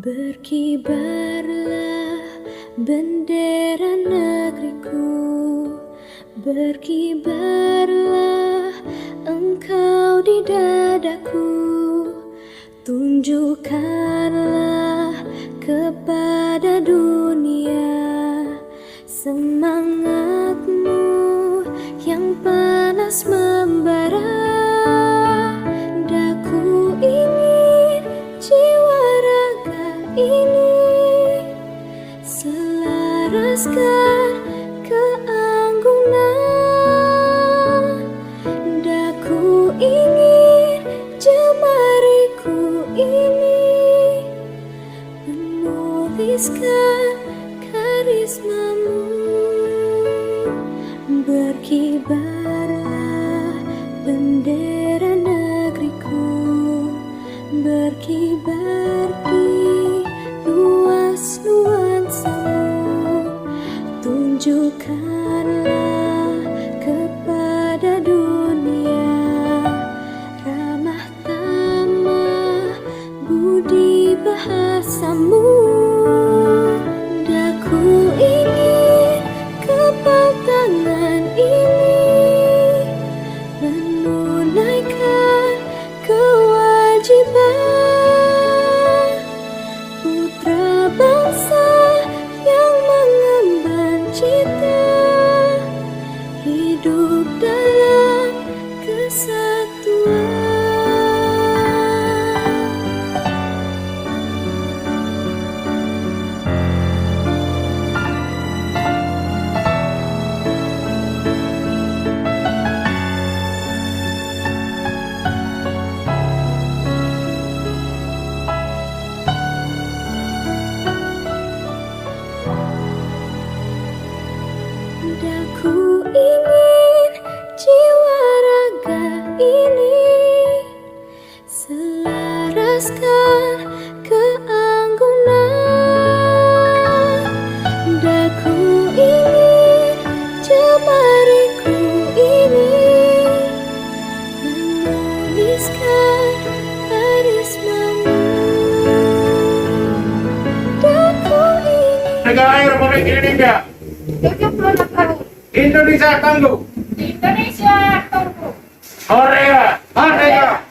Berkibarlah bendera negeriku, berkibarlah engkau di dadaku, tunjukkanlah kepada dunia semangatmu yang panas membara. Daku ingin jiwa raga ini selaraskan keanggunan. Daku ingin jemariku ini menuliskan karismamu. Berkibarlah bendera negeriku, berkibar di luas nuansamu, tunjukkanlah kepada dunia ramah tamah budi bahasamu. Daku ingin kepal tangan ini menunaikan kewajiban putra bangsa yang mengemban cita hidup dalam kesatuan. Daku ingin jiwa raga ini selaraskan keanggunan. Daku ingin jemariku ini menuliskan karismamu. Daku ingin Negara Republik Indonesia. Indonesia tangguh. Indonesia tunggu. Korea merdeka.